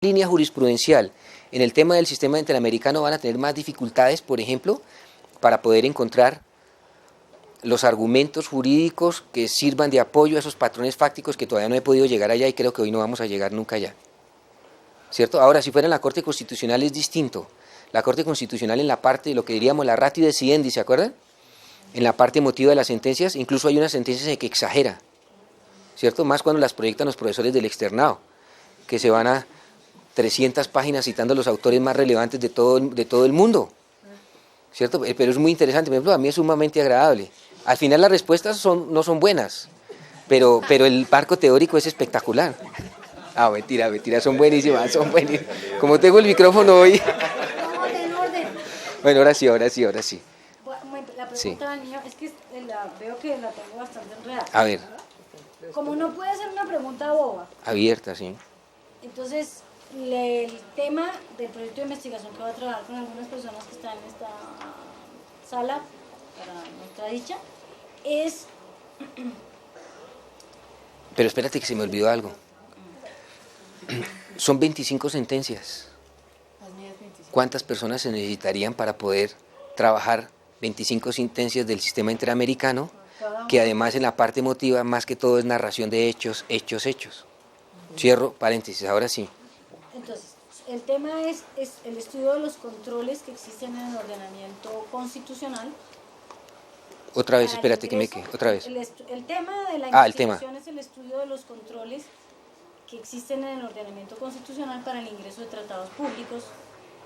línea jurisprudencial en el tema del sistema interamericano van a tener más dificultades, por ejemplo, para poder encontrar los argumentos jurídicos que sirvan de apoyo a esos patrones fácticos que todavía no he podido llegar allá y creo que hoy no vamos a llegar nunca allá. ¿Cierto? Ahora, si fuera en la Corte Constitucional es distinto. La Corte Constitucional en la parte, lo que diríamos la ratio decidendi, ¿se acuerdan? En la parte emotiva de las sentencias, incluso hay unas sentencias en que exagera, ¿cierto? Más cuando las proyectan los profesores del externado, que se van a 300 páginas citando a los autores más relevantes de todo el mundo, ¿cierto? Pero es muy interesante, por ejemplo, a mí es sumamente agradable. Al final las respuestas no son buenas, pero el marco teórico es espectacular. Ah, mentira, son buenísimas, son buenísimas. Como tengo el micrófono hoy. Bueno, ahora sí. La pregunta del niño es que veo que la tengo bastante enredada. A ver. Como no puede ser una pregunta boba. Abierta, sí. Entonces, el tema del proyecto de investigación que va a trabajar con algunas personas que están en esta sala, para nuestra dicha, es... Pero espérate que se me olvidó algo. Son 25 sentencias. ¿Cuántas personas se necesitarían para poder trabajar 25 sentencias del sistema interamericano? Que además en la parte emotiva, más que todo es narración de hechos. Cierro paréntesis, ahora sí. Entonces, el tema es el estudio de los controles que existen en el ordenamiento constitucional. Otra vez, espérate que me quede, otra vez. El tema de la investigación es el estudio de los controles que existen en el ordenamiento constitucional para el ingreso de tratados públicos,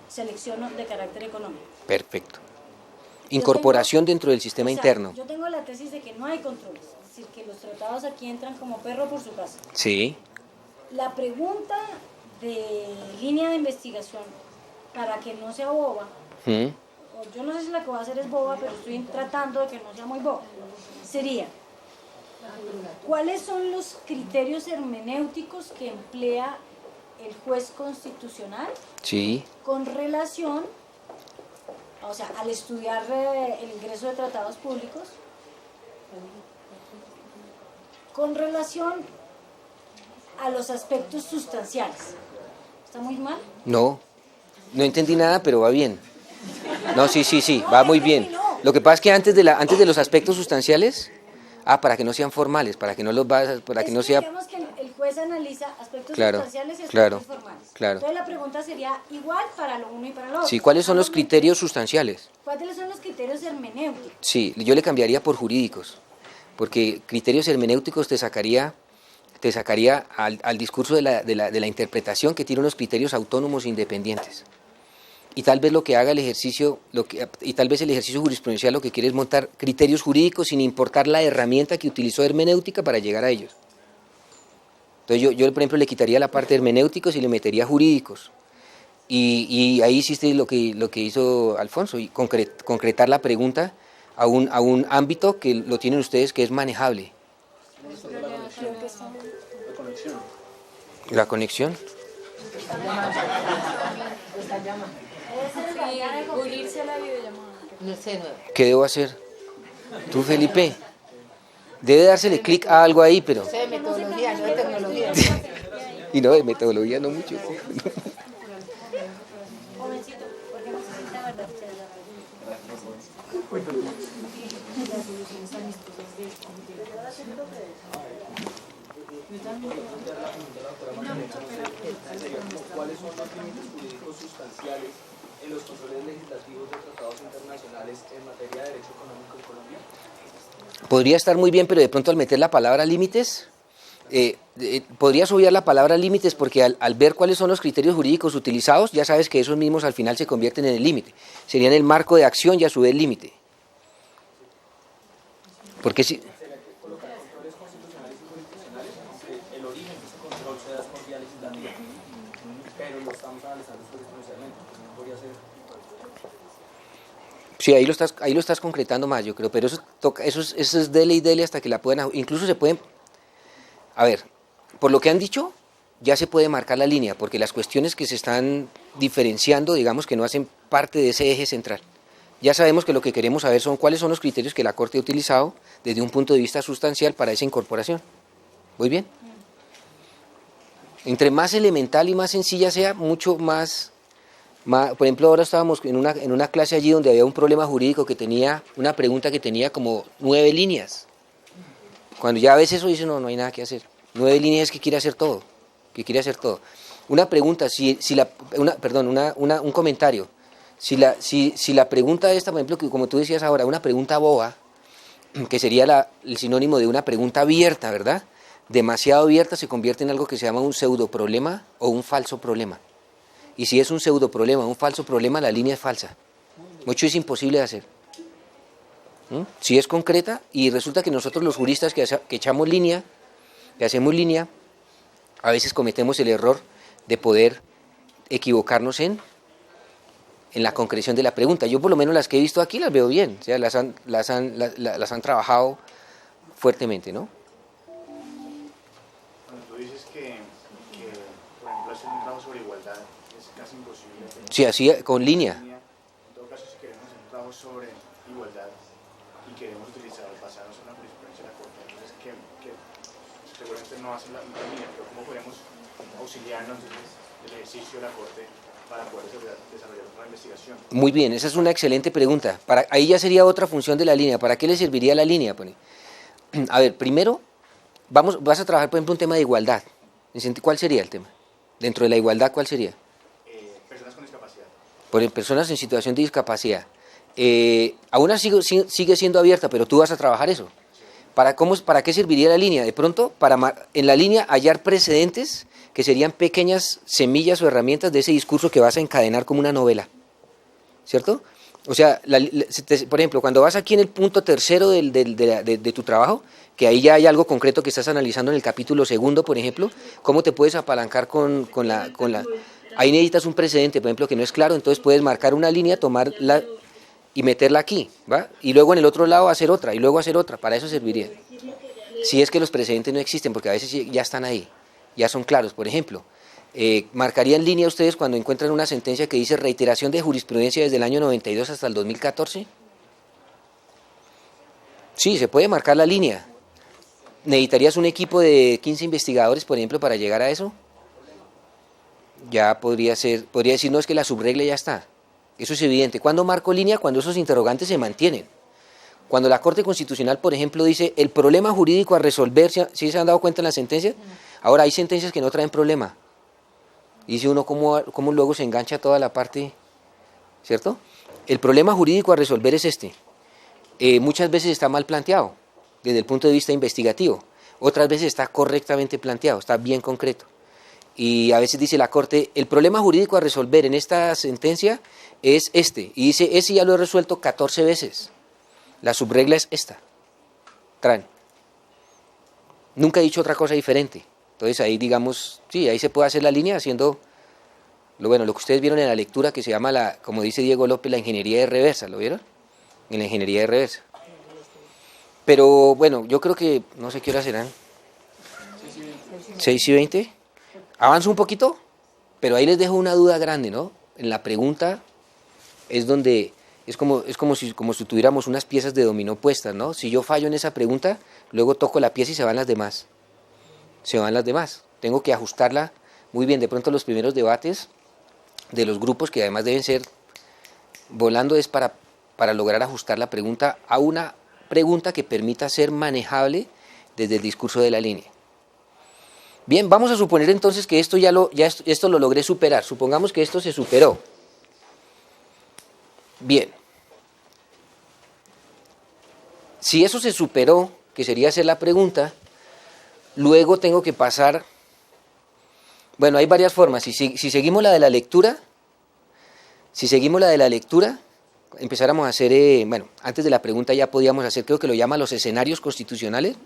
selección de carácter económico. Perfecto. Incorporación dentro del sistema interno. Yo tengo la tesis de que no hay controles, es decir, que los tratados aquí entran como perro por su casa. Sí. La pregunta de línea de investigación, para que no sea boba, o yo no sé si la que voy a hacer es boba, pero estoy tratando de que no sea muy boba, sería, ¿cuáles son los criterios hermenéuticos que emplea el juez constitucional con relación, o sea, al estudiar el ingreso de tratados públicos, con relación a los aspectos sustanciales? ¿Está muy mal? No entendí nada, pero va bien. No, sí, va muy bien. Lo que pasa es que antes de los aspectos sustanciales, para que no sean formales, para que no sea... Digamos que el juez analiza aspectos sustanciales y aspectos formales. Claro. Entonces la pregunta sería igual para lo uno y para lo otro. Sí, ¿cuáles son los criterios sustanciales? ¿Cuáles son los criterios hermenéuticos? Sí, yo le cambiaría por jurídicos, porque criterios hermenéuticos te sacaría al discurso de la interpretación, que tiene unos criterios autónomos e independientes. Y tal vez lo que haga el ejercicio, el ejercicio jurisprudencial lo que quiere es montar criterios jurídicos sin importar la herramienta que utilizó hermenéutica para llegar a ellos. Entonces yo por ejemplo, le quitaría la parte de hermenéuticos y le metería jurídicos. Y ahí hiciste lo que hizo Alfonso, y concretar la pregunta a un ámbito que lo tienen ustedes, que es manejable. ¿La conexión? Unirse a la videollamada. No sé, no. ¿Qué debo hacer? ¿Tú, Felipe? Debe dársele clic a algo ahí, pero... Sé de metodología, no de tecnología. Y no, de metodología no mucho. Jovencito, porque no se sienta verdad. ¿Cuáles son los límites jurídicos sustanciales en los controles legislativos de tratados internacionales en materia de derecho económico en Colombia? Podría estar muy bien, pero de pronto al meter la palabra límites, podrías obviar la palabra límites, porque al ver cuáles son los criterios jurídicos utilizados, ya sabes que esos mismos al final se convierten en el límite. Serían el marco de acción y a su vez límite. Porque si... Sí, ahí lo estás concretando más, yo creo, pero eso es dele y dele hasta que la puedan... Incluso se pueden... A ver, por lo que han dicho, ya se puede marcar la línea, porque las cuestiones que se están diferenciando, digamos que no hacen parte de ese eje central. Ya sabemos que lo que queremos saber son cuáles son los criterios que la Corte ha utilizado desde un punto de vista sustancial para esa incorporación. ¿Muy bien? Entre más elemental y más sencilla sea, mucho más, por ejemplo, ahora estábamos en una clase allí donde había un problema jurídico que tenía, una pregunta que tenía como 9 líneas. Cuando ya ves eso, dices, no hay nada que hacer. 9 líneas es que quiere hacer todo, Una pregunta, un comentario. Si la pregunta esta, por ejemplo, que como tú decías ahora, una pregunta boba, que sería el sinónimo de una pregunta abierta, ¿verdad? Demasiado abierta se convierte en algo que se llama un pseudoproblema o un falso problema. Y si es un pseudoproblema o un falso problema, la línea es falsa. Mucho es imposible de hacer. Si es concreta, y resulta que nosotros los juristas que echamos línea, que hacemos línea, a veces cometemos el error de poder equivocarnos en la concreción de la pregunta. Yo por lo menos las que he visto aquí las veo bien, o sea, las han trabajado fuertemente, ¿no? Cuando tú dices que por ejemplo, hacer un trabajo sobre igualdad es casi imposible. Sí, así con línea. En todo caso, si queremos hacer un trabajo sobre igualdad y queremos basarnos en la jurisprudencia de la Corte, entonces seguramente no hace la línea, pero ¿cómo podemos auxiliarnos del ejercicio de la Corte para poder desarrollar una investigación? Muy bien, esa es una excelente pregunta. Ahí ya sería otra función de la línea. ¿Para qué le serviría la línea? A ver, primero, vas a trabajar, por ejemplo, un tema de igualdad. ¿Cuál sería el tema? Dentro de la igualdad, ¿cuál sería? Personas con discapacidad. Personas en situación de discapacidad. Aún así sigue siendo abierta, pero tú vas a trabajar eso. ¿Para qué serviría la línea? De pronto, en la línea hallar precedentes que serían pequeñas semillas o herramientas de ese discurso que vas a encadenar como una novela, ¿cierto? O sea, por ejemplo, cuando vas aquí en el punto tercero de tu trabajo, que ahí ya hay algo concreto que estás analizando en el capítulo segundo, por ejemplo, ¿cómo te puedes apalancar con la... Ahí necesitas un precedente, por ejemplo, que no es claro, entonces puedes marcar una línea, tomarla y meterla aquí, ¿va? Y luego en el otro lado hacer otra, y luego hacer otra, para eso serviría. Si es que los precedentes no existen, porque a veces ya están ahí, ya son claros. Por ejemplo, ¿marcaría en línea ustedes cuando encuentran una sentencia que dice reiteración de jurisprudencia desde el año 92 hasta el 2014? Sí, se puede marcar la línea. ¿Necesitarías un equipo de 15 investigadores, por ejemplo, para llegar a eso? Ya podría decir, no, es que la subregla ya está. Eso es evidente. ¿Cuándo marco línea? Cuando esos interrogantes se mantienen. Cuando la Corte Constitucional, por ejemplo, dice el problema jurídico a resolver, ¿sí se han dado cuenta en la sentencia? Ahora hay sentencias que no traen problema. Dice uno cómo luego se engancha toda la parte, ¿cierto? El problema jurídico a resolver es este. Muchas veces está mal planteado desde el punto de vista investigativo. Otras veces está correctamente planteado, está bien concreto. Y a veces dice la Corte, el problema jurídico a resolver en esta sentencia es este. Y dice, ese ya lo he resuelto 14 veces. La subregla es esta. Traen. Nunca he dicho otra cosa diferente. Entonces ahí digamos, sí, ahí se puede hacer la línea haciendo lo que ustedes vieron en la lectura que se llama, como dice Diego López, la ingeniería de reversa. ¿Lo vieron? En la ingeniería de reversa. Pero bueno, yo creo que, no sé qué hora serán. 6:20. Avanzo un poquito, pero ahí les dejo una duda grande, ¿no? En la pregunta es donde es como si tuviéramos unas piezas de dominó puestas, ¿no? Si yo fallo en esa pregunta, luego toco la pieza y se van las demás. Tengo que ajustarla muy bien. De pronto los primeros debates de los grupos, que además deben ser volando, es para lograr ajustar la pregunta a una pregunta que permita ser manejable desde el discurso de la línea. Bien, vamos a suponer entonces que esto esto lo logré superar. Supongamos que esto se superó. Bien. Si eso se superó, que sería hacer la pregunta, luego tengo que pasar... Bueno, hay varias formas. Si seguimos la de la lectura, empezáramos a hacer... antes de la pregunta ya podíamos hacer, creo que lo llaman los escenarios constitucionales.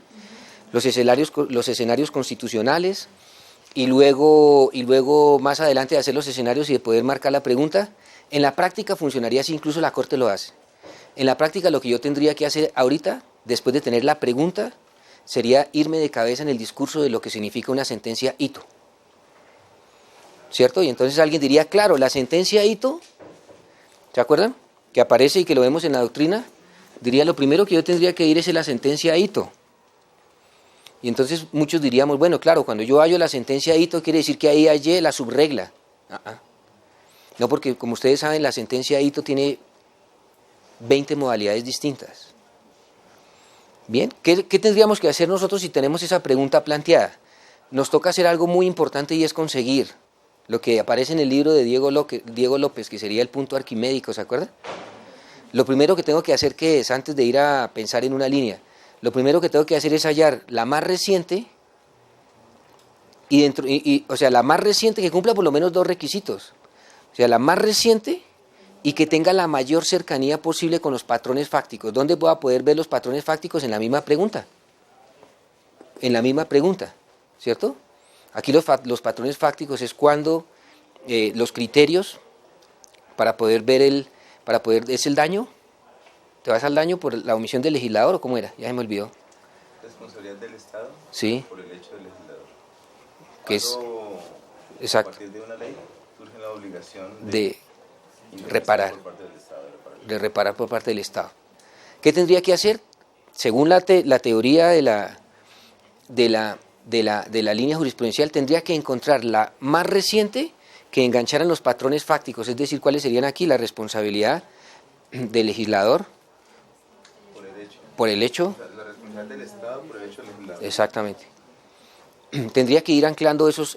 Los escenarios constitucionales, y luego más adelante hacer los escenarios y de poder marcar la pregunta. En la práctica funcionaría así, incluso la Corte lo hace. En la práctica lo que yo tendría que hacer ahorita, después de tener la pregunta, sería irme de cabeza en el discurso de lo que significa una sentencia hito. ¿Cierto? Y entonces alguien diría, claro, la sentencia hito, ¿se acuerdan? Que aparece y que lo vemos en la doctrina, diría lo primero que yo tendría que ir es en la sentencia hito. Y entonces muchos diríamos, bueno, claro, cuando yo hallo la sentencia Ito, quiere decir que ahí hallé la subregla. No, porque como ustedes saben, la sentencia Ito tiene 20 modalidades distintas. Bien, ¿qué tendríamos que hacer nosotros si tenemos esa pregunta planteada? Nos toca hacer algo muy importante y es conseguir lo que aparece en el libro de Diego López, que sería el punto arquimédico, ¿se acuerdan? Lo primero que tengo que hacer, que es, antes de ir a pensar en una línea, lo primero que tengo que hacer es hallar la más reciente, o sea, la más reciente que cumpla por lo menos dos requisitos. O sea, la más reciente y que tenga la mayor cercanía posible con los patrones fácticos. ¿Dónde voy a poder ver los patrones fácticos? En la misma pregunta. En la misma pregunta, ¿cierto? Aquí los patrones fácticos es cuando los criterios para poder ver ¿es el daño? ¿Te vas al daño por la omisión del legislador o cómo era? Ya se me olvidó. Responsabilidad del Estado Sí. por el hecho del legislador. Que es, exacto. A partir de una ley surge la obligación de reparar. Por parte del Estado, De reparar por parte del Estado. ¿Qué tendría que hacer? Según la teoría de la línea jurisprudencial, tendría que encontrar la más reciente que engancharan los patrones fácticos, es decir, cuáles serían aquí la responsabilidad del legislador por el hecho. O sea, la responsabilidad del Estado por el hecho del legislador. Exactamente. Tendría que ir anclando esos,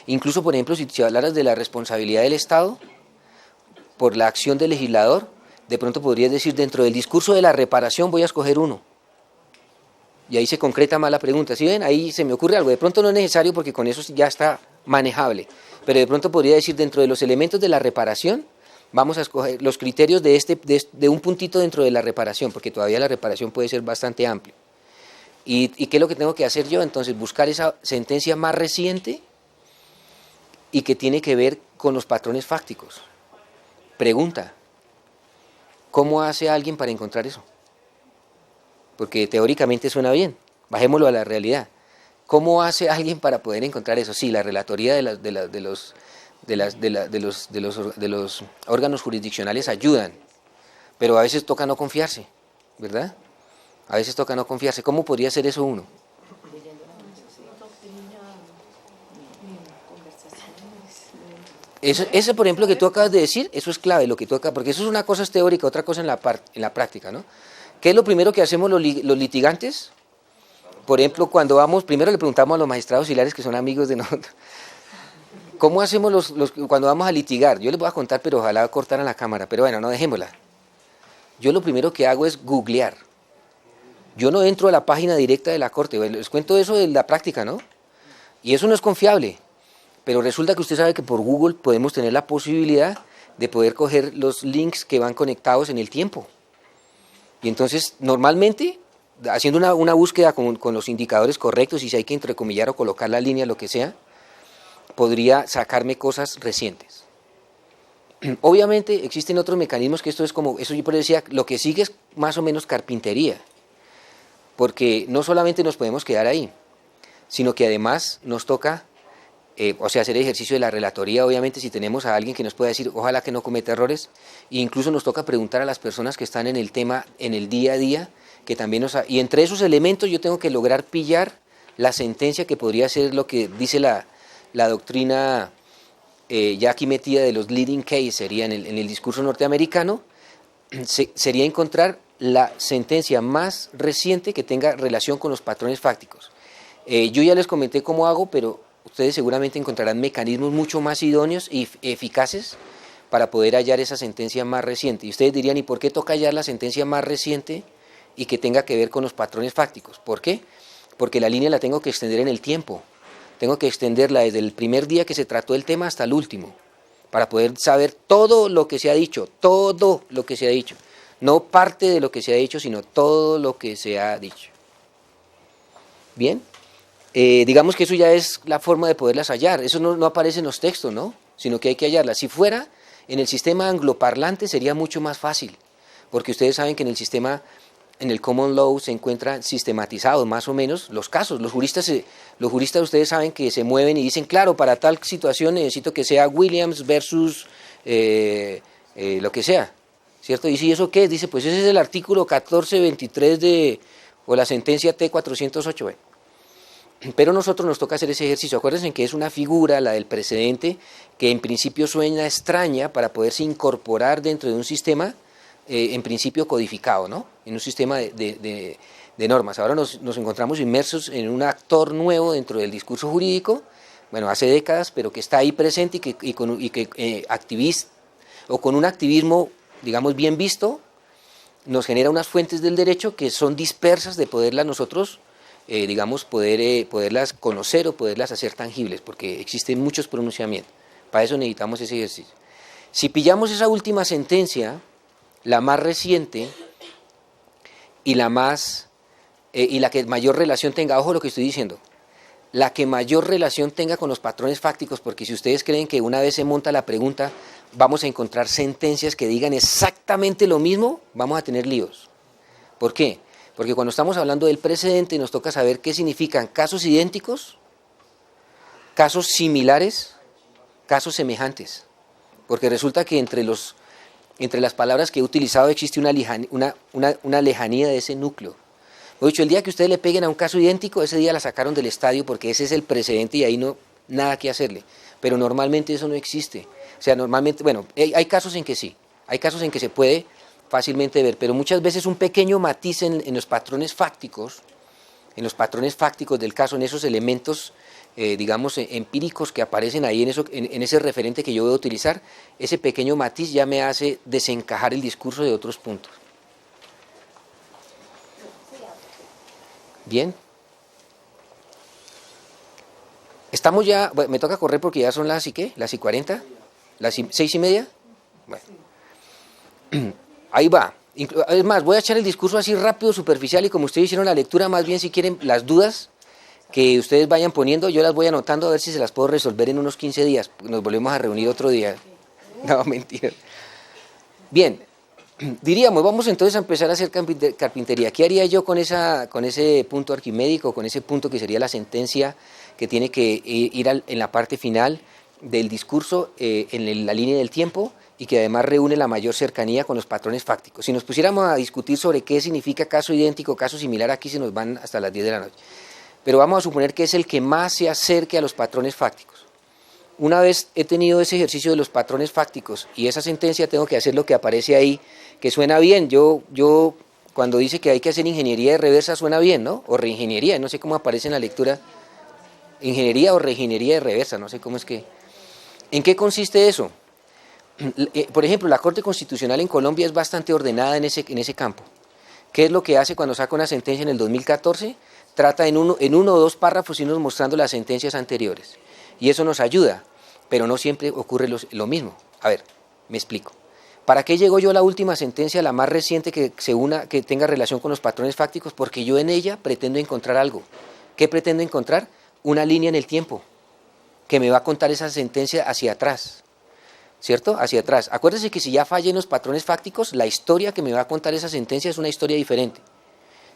incluso por ejemplo, si hablaras de la responsabilidad del Estado por la acción del legislador, de pronto podrías decir, dentro del discurso de la reparación voy a escoger uno. Y ahí se concreta más la pregunta. ¿Sí ven? Ahí se me ocurre algo. De pronto no es necesario porque con eso ya está manejable. Pero de pronto podría decir, dentro de los elementos de la reparación, vamos a escoger los criterios de un puntito dentro de la reparación, porque todavía la reparación puede ser bastante amplia. ¿Y qué es lo que tengo que hacer yo? Entonces, buscar esa sentencia más reciente y que tiene que ver con los patrones fácticos. Pregunta, ¿cómo hace alguien para encontrar eso? Porque teóricamente suena bien, bajémoslo a la realidad. ¿Cómo hace alguien para poder encontrar eso? Sí, la relatoría de los órganos jurisdiccionales ayudan, pero a veces toca no confiarse, ¿verdad? A veces toca no confiarse. ¿Cómo podría hacer eso uno? Eso, por ejemplo, que tú acabas de decir, eso es clave, lo que tú acabas, porque eso es una cosa es teórica, otra cosa en la práctica, ¿no? ¿Qué es lo primero que hacemos los litigantes? Por ejemplo, cuando vamos, primero le preguntamos a los magistrados auxiliares que son amigos de nosotros, ¿cómo hacemos cuando vamos a litigar? Yo les voy a contar, pero ojalá cortaran la cámara, pero bueno, no dejémosla. Yo lo primero que hago es googlear. Yo no entro a la página directa de la corte, les cuento eso de la práctica, ¿no? Y eso no es confiable, pero resulta que usted sabe que por Google podemos tener la posibilidad de poder coger los links que van conectados en el tiempo. Y entonces, normalmente, haciendo una búsqueda con los indicadores correctos, y si hay que entrecomillar o colocar la línea, lo que sea, podría sacarme cosas recientes. Obviamente, existen otros mecanismos que esto es como, eso yo decía, lo que sigue es más o menos carpintería, porque no solamente nos podemos quedar ahí, sino que además nos toca, hacer ejercicio de la relatoría, obviamente, si tenemos a alguien que nos pueda decir, ojalá que no cometa errores, e incluso nos toca preguntar a las personas que están en el tema, en el día a día, que también y entre esos elementos yo tengo que lograr pillar la sentencia que podría ser lo que dice la doctrina ya aquí metida de los leading case, sería en el discurso norteamericano, sería encontrar la sentencia más reciente que tenga relación con los patrones fácticos. Yo ya les comenté cómo hago, pero ustedes seguramente encontrarán mecanismos mucho más idóneos y eficaces para poder hallar esa sentencia más reciente. Y ustedes dirían, ¿y por qué toca hallar la sentencia más reciente y que tenga que ver con los patrones fácticos? ¿Por qué? Porque la línea la tengo que extender en el tiempo. Tengo que extenderla desde el primer día que se trató el tema hasta el último, para poder saber todo lo que se ha dicho, todo lo que se ha dicho. No parte de lo que se ha dicho, sino todo lo que se ha dicho. Bien. Digamos que eso ya es la forma de poderlas hallar. Eso no aparece en los textos, ¿no? Sino que hay que hallarlas. Si fuera en el sistema angloparlante sería mucho más fácil, porque ustedes saben que en el sistema, en el common law se encuentran sistematizados más o menos los casos. Los juristas ustedes saben que se mueven y dicen, claro, para tal situación necesito que sea Williams versus lo que sea, ¿cierto? Y si eso qué es, dice, pues ese es el artículo 1423 de o la sentencia T408, bueno. Pero nosotros nos toca hacer ese ejercicio. Acuérdense que es una figura, la del precedente, que en principio suena extraña para poderse incorporar dentro de un sistema, en principio codificado, ¿no? En un sistema de normas. Ahora nos encontramos inmersos en un actor nuevo dentro del discurso jurídico, bueno, hace décadas, pero que está ahí presente y que activista, o con un activismo, digamos, bien visto, nos genera unas fuentes del derecho que son dispersas de poderlas nosotros, digamos, poderlas conocer o poderlas hacer tangibles, porque existen muchos pronunciamientos. Para eso necesitamos ese ejercicio. Si pillamos esa última sentencia, la más reciente y la que mayor relación tenga, ojo lo que estoy diciendo, la que mayor relación tenga con los patrones fácticos, porque si ustedes creen que una vez se monta la pregunta, vamos a encontrar sentencias que digan exactamente lo mismo, vamos a tener líos. ¿Por qué? Porque cuando estamos hablando del precedente nos toca saber qué significan casos idénticos, casos similares, casos semejantes. Porque resulta que entre las palabras que he utilizado existe una lejanía de ese núcleo. He dicho, el día que ustedes le peguen a un caso idéntico, ese día la sacaron del estadio porque ese es el precedente y ahí no nada que hacerle. Pero normalmente eso no existe. O sea, normalmente, bueno, hay casos en que sí, hay casos en que se puede fácilmente ver, pero muchas veces un pequeño matiz en los patrones fácticos del caso, en esos elementos, digamos, empíricos que aparecen ahí en ese referente que yo voy a utilizar, ese pequeño matiz ya me hace desencajar el discurso de otros puntos. Bien. Estamos ya, bueno, me toca correr porque ya son las y las y 40, las 6:30. Bueno. Ahí va. Es más, voy a echar el discurso así rápido, superficial, y como ustedes hicieron la lectura, más bien si quieren las dudas que ustedes vayan poniendo, yo las voy anotando a ver si se las puedo resolver en unos 15 días. Nos volvemos a reunir otro día. No, mentira. Bien, diríamos, vamos entonces a empezar a hacer carpintería. ¿Qué haría yo con ese punto arquimédico, con ese punto que sería la sentencia que tiene que ir en la parte final del discurso, en la línea del tiempo, y que además reúne la mayor cercanía con los patrones fácticos? Si nos pusiéramos a discutir sobre qué significa caso idéntico, caso similar, aquí se nos van hasta las 10 de la noche. Pero vamos a suponer que es el que más se acerque a los patrones fácticos. Una vez he tenido ese ejercicio de los patrones fácticos y esa sentencia, tengo que hacer lo que aparece ahí, que suena bien. Yo cuando dice que hay que hacer ingeniería de reversa, suena bien, ¿no? O reingeniería, no sé cómo aparece en la lectura. Ingeniería o reingeniería de reversa, no sé cómo es que... ¿En qué consiste eso? Por ejemplo, la Corte Constitucional en Colombia es bastante ordenada en ese campo. ¿Qué es lo que hace cuando saca una sentencia en el 2014? Trata en uno o dos párrafos irnos mostrando las sentencias anteriores. Y eso nos ayuda, pero no siempre ocurre lo mismo. A ver, me explico. ¿Para qué llegó yo a la última sentencia, la más reciente que tenga relación con los patrones fácticos? Porque yo en ella pretendo encontrar algo. ¿Qué pretendo encontrar? Una línea en el tiempo que me va a contar esa sentencia hacia atrás. ¿Cierto? Hacia atrás. Acuérdense que si ya fallé en los patrones fácticos, la historia que me va a contar esa sentencia es una historia diferente.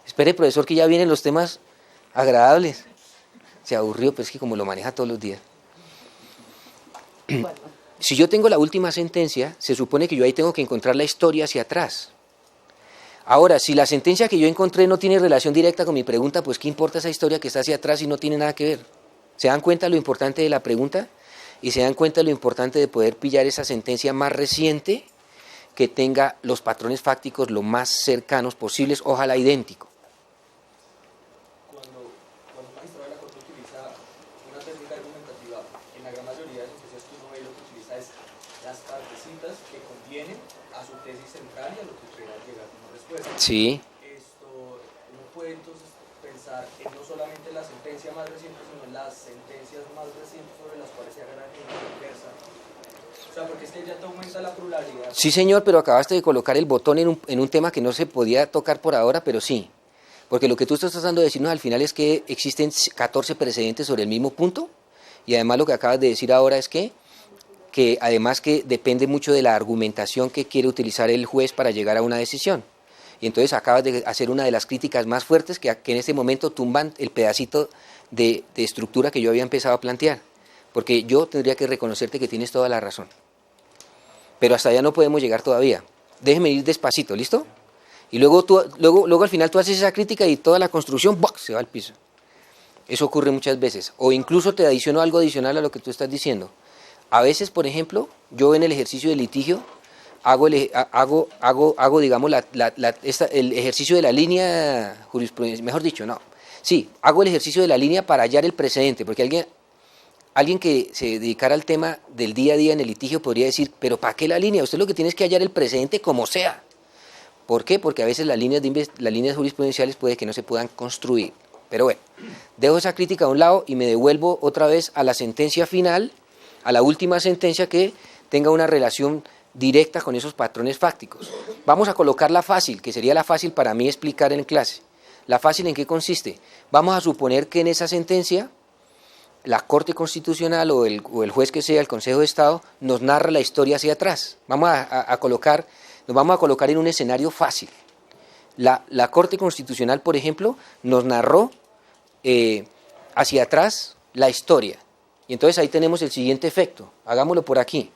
Espere, profesor, que ya vienen los temas agradables. Se aburrió, pues es que como lo maneja todos los días. Si yo tengo la última sentencia, se supone que yo ahí tengo que encontrar la historia hacia atrás. Ahora, si la sentencia que yo encontré no tiene relación directa con mi pregunta, pues ¿qué importa esa historia que está hacia atrás y no tiene nada que ver? ¿Se dan cuenta lo importante de la pregunta? Y se dan cuenta lo importante de poder pillar esa sentencia más reciente que tenga los patrones fácticos lo más cercanos posibles, ojalá idénticos. Cuando un magistrado de la Corte utiliza una técnica argumentativa, en la gran mayoría de sentencias que uno ve, lo que utiliza es las partecitas que contienen a su tesis central y a lo que quiera llegar como respuesta. Sí. Uno puede entonces pensar en no solamente la sentencia más reciente, sino en las sentencias más recientes sobre las cuales se haga la inversa. O sea, porque es que ya te aumenta la pluralidad. Sí, señor, pero acabaste de colocar el botón en un tema que no se podía tocar por ahora, pero sí. Porque lo que tú estás tratando de decirnos al final es que existen 14 precedentes sobre el mismo punto, y además lo que acabas de decir ahora es que además que depende mucho de la argumentación que quiere utilizar el juez para llegar a una decisión. Y entonces acabas de hacer una de las críticas más fuertes que en este momento tumban el pedacito de estructura que yo había empezado a plantear. Porque yo tendría que reconocerte que tienes toda la razón. Pero hasta allá no podemos llegar todavía. Déjeme ir despacito, ¿listo? Y luego al final tú haces esa crítica y toda la construcción ¡buah!, se va al piso. Eso ocurre muchas veces. O incluso te adiciono algo adicional a lo que tú estás diciendo. A veces, por ejemplo, yo en el ejercicio de litigio hago digamos, el ejercicio de la línea jurisprudencial, mejor dicho, no. Sí, hago el ejercicio de la línea para hallar el precedente, porque alguien que se dedicara al tema del día a día en el litigio podría decir, pero ¿para qué la línea? Usted lo que tiene es que hallar el precedente como sea. ¿Por qué? Porque a veces las líneas jurisprudenciales puede que no se puedan construir. Pero bueno, dejo esa crítica a un lado y me devuelvo otra vez a la sentencia final, a la última sentencia que tenga una relación directa con esos patrones fácticos. Vamos a colocarla fácil, que sería la fácil para mí explicar en clase. ¿La fácil en qué consiste? Vamos a suponer que en esa sentencia la Corte Constitucional o el juez que sea, el Consejo de Estado, nos narra la historia hacia atrás. Nos vamos a colocar en un escenario fácil. La Corte Constitucional, por ejemplo, nos narró hacia atrás la historia. Y entonces ahí tenemos el siguiente efecto. Hagámoslo por aquí.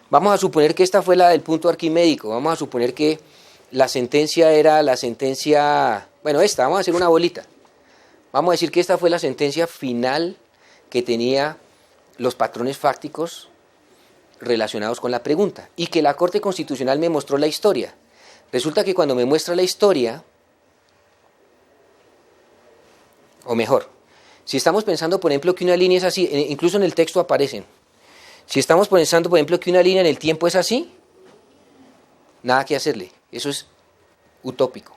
Vamos a suponer que esta fue la del punto arquimédico. Vamos a suponer que la sentencia era la sentencia... Bueno, vamos a hacer una bolita. Vamos a decir que esta fue la sentencia final que tenía los patrones fácticos relacionados con la pregunta. Y que la Corte Constitucional me mostró la historia. Resulta que cuando me muestra la historia, o mejor, si estamos pensando, por ejemplo, que una línea es así, incluso en el texto aparecen. Si estamos pensando, por ejemplo, que una línea en el tiempo es así, nada que hacerle. Eso es utópico.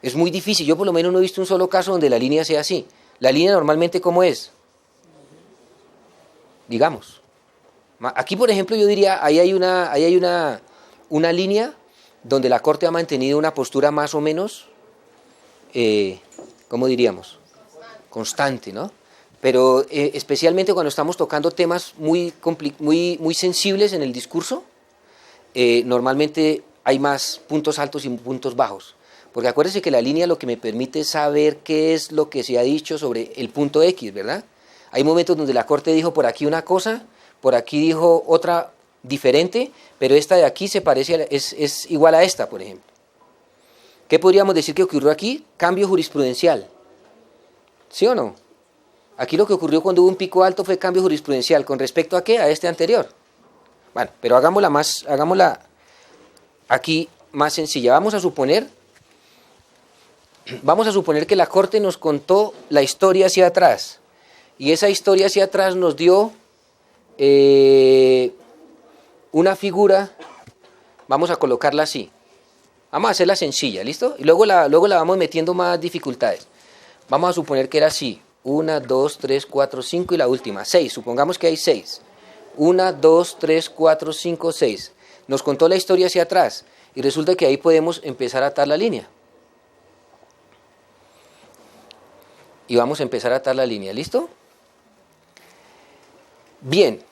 Es muy difícil. Yo por lo menos no he visto un solo caso donde la línea sea así. La línea normalmente, ¿cómo es? Digamos. Aquí, por ejemplo, yo diría, ahí hay una línea donde la Corte ha mantenido una postura más o menos, ¿cómo diríamos? Constante, ¿no? Pero especialmente cuando estamos tocando temas muy sensibles en el discurso, normalmente hay más puntos altos y puntos bajos. Porque acuérdense que la línea lo que me permite es saber qué es lo que se ha dicho sobre el punto X, ¿verdad? Hay momentos donde la Corte dijo por aquí una cosa, por aquí dijo otra diferente, pero esta de aquí se parece, es igual a esta, por ejemplo. ¿Qué podríamos decir que ocurrió aquí? Cambio jurisprudencial. ¿Sí o no? Aquí lo que ocurrió cuando hubo un pico alto fue cambio jurisprudencial. ¿Con respecto a qué? A este anterior. Bueno, pero hagámosla aquí más sencilla. Vamos a suponer que la Corte nos contó la historia hacia atrás. Y esa historia hacia atrás nos dio una figura, vamos a colocarla así. Vamos a hacerla sencilla, ¿listo? Y luego la vamos metiendo más dificultades. Vamos a suponer que era así. 1, 2, 3, 4, 5 y la última, 6. Supongamos que hay 6. 1, 2, 3, 4, 5, 6. Nos contó la historia hacia atrás y resulta que ahí podemos empezar a atar la línea. Y vamos a empezar a atar la línea, ¿listo? Bien.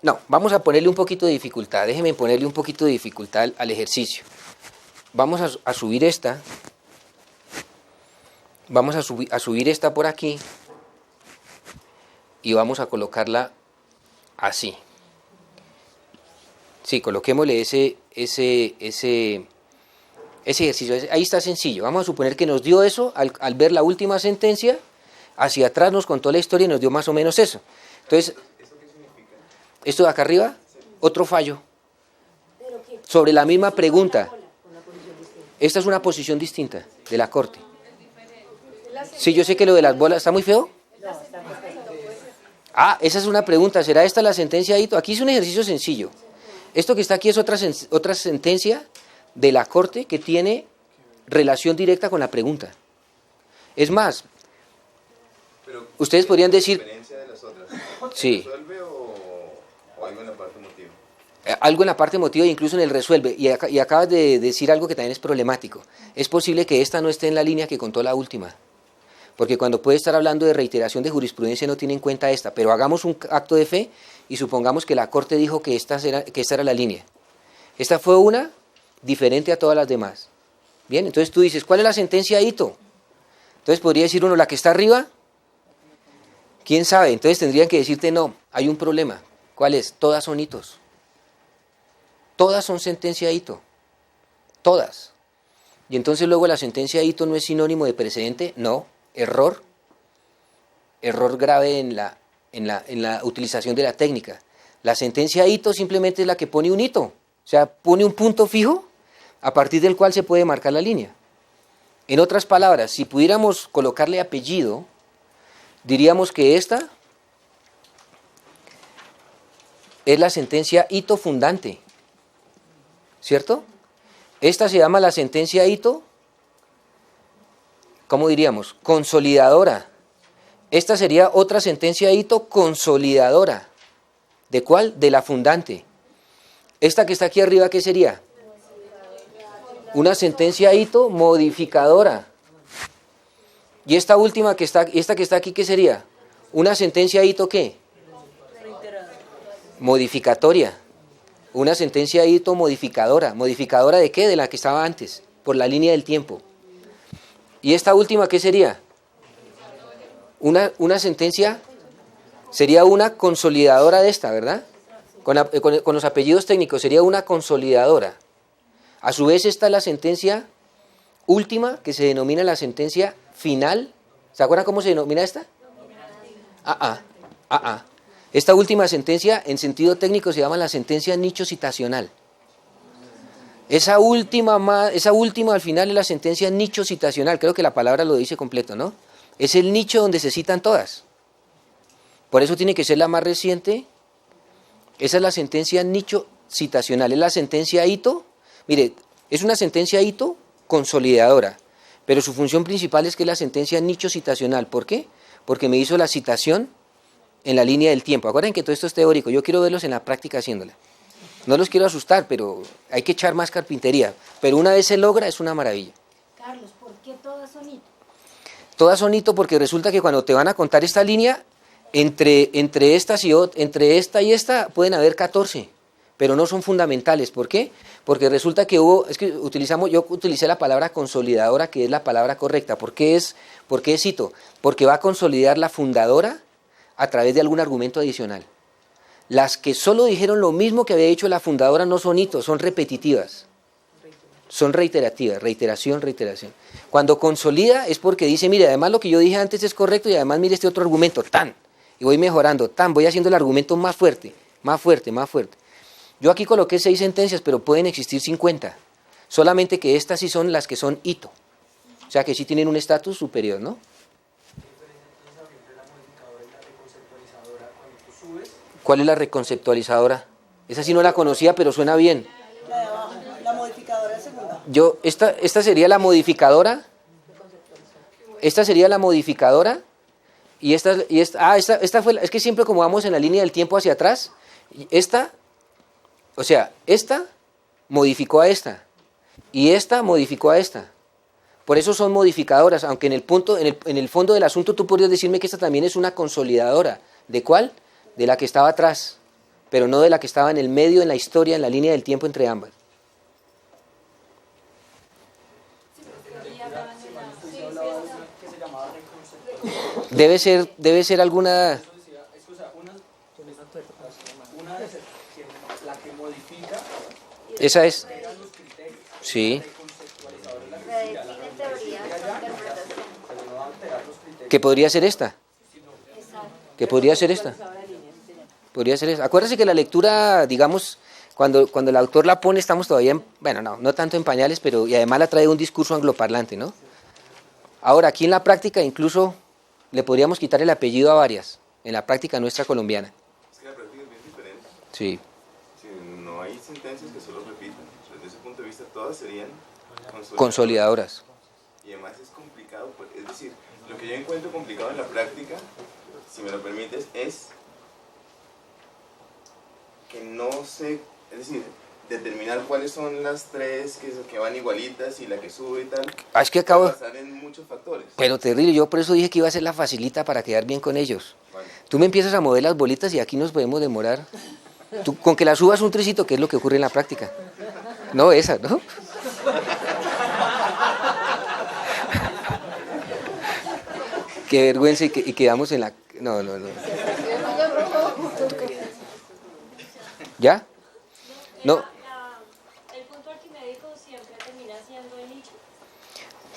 No, vamos a ponerle un poquito de dificultad. Déjenme ponerle un poquito de dificultad al ejercicio. Vamos a subir esta. Vamos a subir esta por aquí y vamos a colocarla así. Sí, coloquémosle ese ejercicio. Ahí está sencillo. Vamos a suponer que nos dio eso al ver la última sentencia. Hacia atrás nos contó la historia y nos dio más o menos eso. Entonces, ¿esto de acá arriba? Otro fallo. Sobre la misma pregunta. Esta es una posición distinta de la Corte. Sí, yo sé que lo de las bolas, ¿está muy feo? Ah, esa es una pregunta. ¿Será esta la sentencia de Ito? Aquí es un ejercicio sencillo. Esto que está aquí es otra sentencia de la Corte que tiene relación directa con la pregunta. Es más, ustedes podrían decir... ¿Diferencia de las otras? Sí. ¿Resuelve o algo en la parte emotiva? Algo en la parte emotiva e incluso en el resuelve. Y acabas de decir algo que también es problemático. Es posible que esta no esté en la línea que contó la última. Porque cuando puede estar hablando de reiteración de jurisprudencia no tiene en cuenta esta. Pero hagamos un acto de fe y supongamos que la Corte dijo que esta era la línea. Esta fue una diferente a todas las demás. Bien, entonces tú dices, ¿cuál es la sentencia de Ito? Entonces podría decir uno, ¿la que está arriba? ¿Quién sabe? Entonces tendrían que decirte, no, hay un problema. ¿Cuál es? Todas son hitos. Todas son sentencia Ito. Todas. Y entonces luego la sentencia Ito no es sinónimo de precedente. No. Error. Error grave en la utilización de la técnica. La sentencia Ito simplemente es la que pone un hito. O sea, pone un punto fijo a partir del cual se puede marcar la línea. En otras palabras, si pudiéramos colocarle apellido, diríamos que esta es la sentencia Ito fundante, ¿cierto? Esta se llama la sentencia Ito, ¿cómo diríamos? Consolidadora. Esta sería otra sentencia Ito consolidadora. ¿De cuál? De la fundante. Esta que está aquí arriba, ¿qué sería? Una sentencia Ito modificadora. Y esta última que está, esta que está aquí, ¿qué sería? Una sentencia Ito ¿qué? Modificatoria. Una sentencia Ito modificadora. ¿Modificadora de qué? De la que estaba antes, por la línea del tiempo. ¿Y esta última qué sería? Una sentencia, sería una consolidadora de esta, ¿verdad? Con los apellidos técnicos sería una consolidadora. A su vez esta es la sentencia última, que se denomina la sentencia final. ¿Se acuerdan cómo se denomina esta? Esta última sentencia, en sentido técnico, se llama la sentencia nicho citacional. Esa última al final es la sentencia nicho citacional. Creo que la palabra lo dice completo, ¿no? Es el nicho donde se citan todas. Por eso tiene que ser la más reciente. Esa es la sentencia nicho citacional. Es la sentencia Ito. Mire, es una sentencia Ito consolidadora. Pero su función principal es que es la sentencia nicho citacional. ¿Por qué? Porque me hizo la citación en la línea del tiempo. Acuérdense que todo esto es teórico. Yo quiero verlos en la práctica haciéndola. No los quiero asustar, pero hay que echar más carpintería. Pero una vez se logra, es una maravilla. Carlos, ¿por qué todas son Ito? Todas son Ito porque resulta que cuando te van a contar esta línea, entre esta y esta pueden haber 14, pero no son fundamentales. ¿Por qué? Porque resulta que yo utilicé la palabra consolidadora, que es la palabra correcta. ¿Por qué es Ito? Porque va a consolidar la fundadora a través de algún argumento adicional. Las que solo dijeron lo mismo que había dicho la fundadora no son Ito, son repetitivas. Son reiterativas, reiteración. Cuando consolida es porque dice, mire, además lo que yo dije antes es correcto y además mire este otro argumento, tan, y voy mejorando, tan, voy haciendo el argumento más fuerte. Yo aquí coloqué 6 sentencias, pero pueden existir 50. Solamente que estas sí son las que son Ito. O sea que sí tienen un estatus superior, ¿no? ¿Cuál es la reconceptualizadora? Esa sí no la conocía, pero suena bien. La modificadora segunda. Esta sería la modificadora. Esta sería la modificadora. Esta fue, es que siempre como vamos en la línea del tiempo hacia atrás, esta modificó a esta. Y esta modificó a esta. Por eso son modificadoras, aunque en el fondo del asunto tú podrías decirme que esta también es una consolidadora. ¿De cuál? De la que estaba atrás, pero no de la que estaba en el medio, en la historia, en la línea del tiempo entre ambas. Debe ser alguna... La que modifica... Esa es... Sí. ¿Qué podría ser esta? ¿Qué podría ser esta? Podría ser esta. Acuérdese que la lectura, digamos, cuando el autor la pone, estamos todavía no tanto en pañales, pero y además la trae un discurso angloparlante, ¿no? Ahora, aquí en la práctica incluso le podríamos quitar el apellido a varias, en la práctica nuestra colombiana. Es que la práctica es bien diferente. Sí. Sí, no hay sentencias que solo repiten. Desde ese punto de vista, todas serían Consolidadoras. Y además es complicado, es decir, lo que yo encuentro complicado en la práctica, si me lo permites, es que no sé, es decir, determinar cuáles son las 3 que van igualitas y la que sube y tal. Es que acabo de pasar en muchos factores. Pero terrible, yo por eso dije que iba a ser la facilita para quedar bien con ellos. Vale. Tú me empiezas a mover las bolitas y aquí nos podemos demorar. Tú, con que la subas un tricito, que es lo que ocurre en la práctica. No esa, ¿no? Qué vergüenza y quedamos en la... No. ¿Ya? No.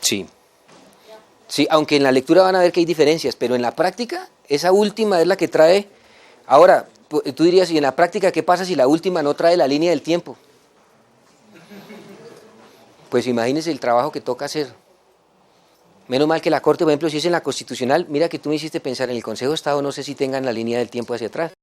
Sí. Sí, aunque en la lectura van a ver que hay diferencias, pero en la práctica, esa última es la que trae. Ahora, tú dirías, ¿y en la práctica qué pasa si la última no trae la línea del tiempo? Pues imagínese el trabajo que toca hacer. Menos mal que la Corte, por ejemplo, si es en la Constitucional, mira que tú me hiciste pensar, en el Consejo de Estado no sé si tengan la línea del tiempo hacia atrás.